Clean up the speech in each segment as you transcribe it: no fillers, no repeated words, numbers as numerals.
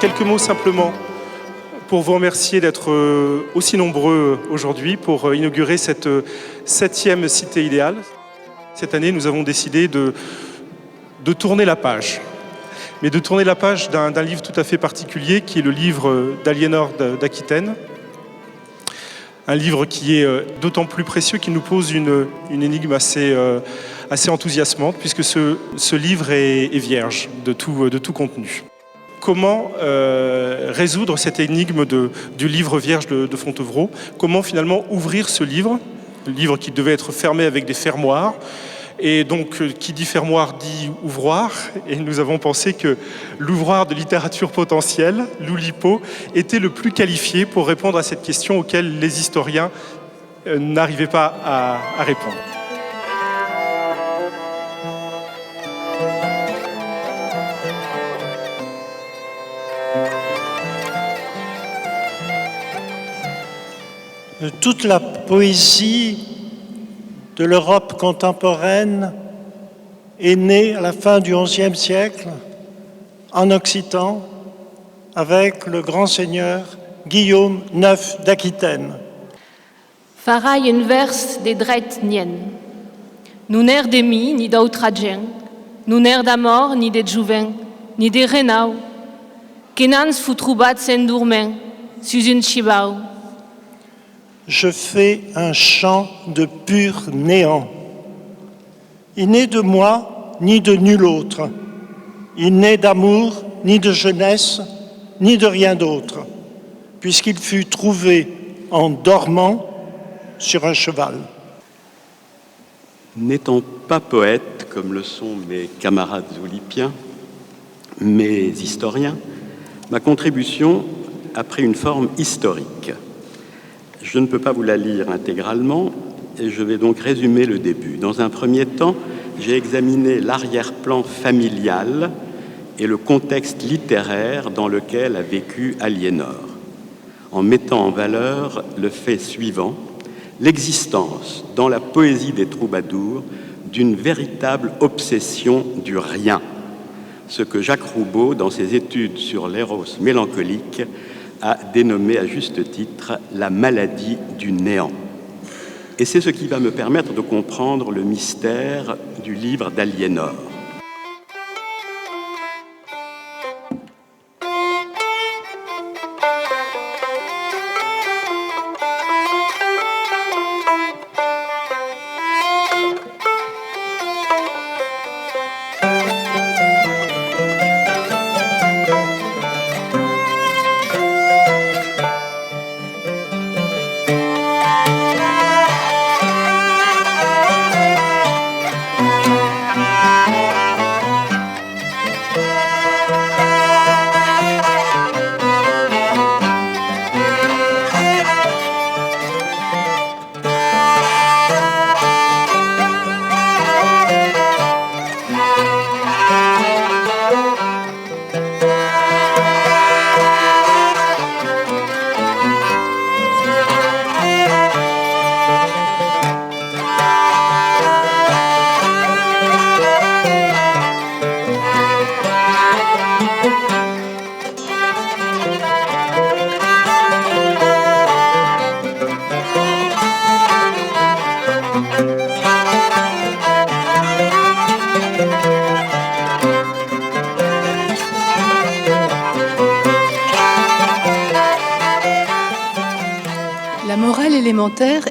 quelques mots simplement pour vous remercier d'être aussi nombreux aujourd'hui pour inaugurer cette 7e Cité idéale. Cette année, nous avons décidé de tourner la page. Mais de tourner la page d'un livre tout à fait particulier, qui est le livre d'Aliénor d'Aquitaine. Un livre qui est d'autant plus précieux qu'il nous pose une énigme assez enthousiasmante, puisque ce livre est vierge de tout contenu. Comment résoudre cette énigme du livre vierge de Fontevraud? Comment finalement ouvrir ce livre, le livre qui devait être fermé avec des fermoirs? Et donc, qui dit fermoir dit ouvroir. Et nous avons pensé que l'ouvroir de littérature potentielle, l'Oulipo, était le plus qualifié pour répondre à cette question auquel les historiens n'arrivaient pas à répondre. Toute la poésie de l'Europe contemporaine est née à la fin du XIe siècle en Occitan avec le grand seigneur Guillaume IX d'Aquitaine. Farai un vers de dret nien. Nu n'er de mi ni d'autra gent, nu n'er d'amor ni de juvent, ni de renau, que nans fut trobat s'endorment sus un chibau. Je fais un chant de pur néant. Il n'est de moi ni de nul autre. Il n'est d'amour, ni de jeunesse, ni de rien d'autre, puisqu'il fut trouvé en dormant sur un cheval. N'étant pas poète, comme le sont mes camarades oulipiens, mes historiens, ma contribution a pris une forme historique. Je ne peux pas vous la lire intégralement et je vais donc résumer le début. Dans un premier temps, j'ai examiné l'arrière-plan familial et le contexte littéraire dans lequel a vécu Aliénor, en mettant en valeur le fait suivant, l'existence dans la poésie des troubadours d'une véritable obsession du rien, ce que Jacques Roubaud, dans ses études sur l'éros mélancolique, a dénommé à juste titre la maladie du néant. Et c'est ce qui va me permettre de comprendre le mystère du livre d'Aliénor.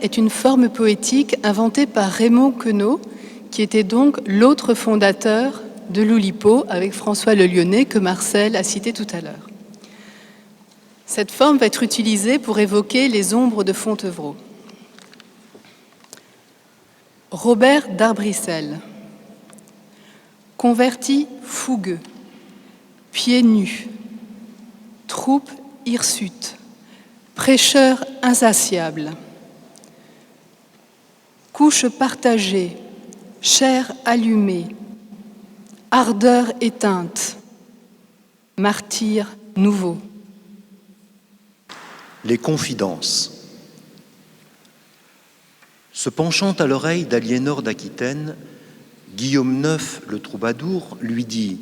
Est une forme poétique inventée par Raymond Queneau, qui était donc l'autre fondateur de l'Oulipo avec François Le Lyonnais que Marcel a cité tout à l'heure. Cette forme va être utilisée pour évoquer les ombres de Fontevraud. Robert d'Arbrissel, converti fougueux, pieds nus, troupe hirsute, prêcheur insatiable, couche partagée, chair allumée, ardeur éteinte, martyr nouveau. Les confidences. Se penchant à l'oreille d'Aliénor d'Aquitaine, Guillaume IX, le troubadour, lui dit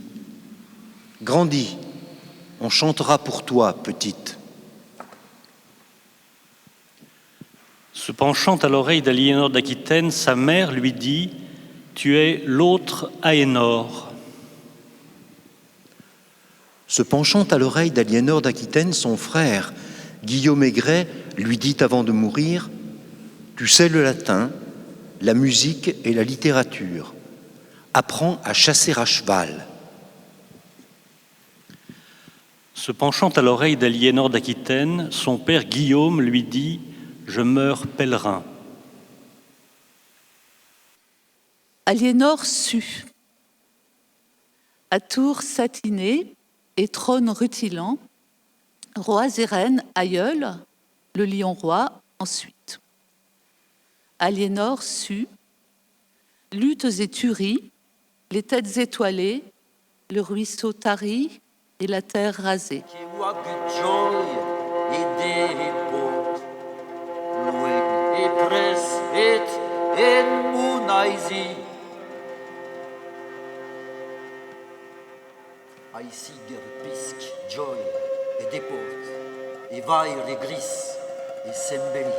« Grandis, On chantera pour toi, petite. Se penchant à l'oreille d'Aliénor d'Aquitaine, sa mère lui dit « Tu es l'autre Aénor ». Se penchant à l'oreille d'Aliénor d'Aquitaine, son frère, Guillaume Aigret, lui dit avant de mourir « Tu sais le latin, la musique et la littérature. Apprends à chasser à cheval. » Se penchant à l'oreille d'Aliénor d'Aquitaine, son père Guillaume lui dit « Je meurs pèlerin ». Aliénor sut. À tours satinés et trône rutilant, rois et reines aïeuls, le lion roi ensuite. Aliénor sut, luttes et tueries, les têtes étoilées, le ruisseau tari et la terre rasée. Aiziger pisk joy et deport, et vair et gris et sembeli.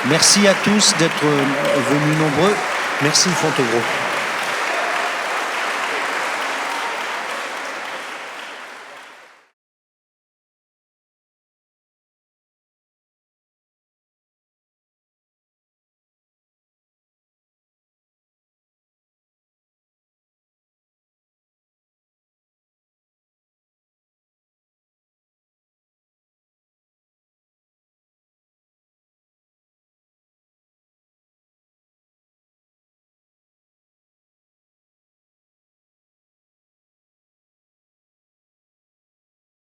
Merci à tous d'être venus nombreux. Merci Fontevraud.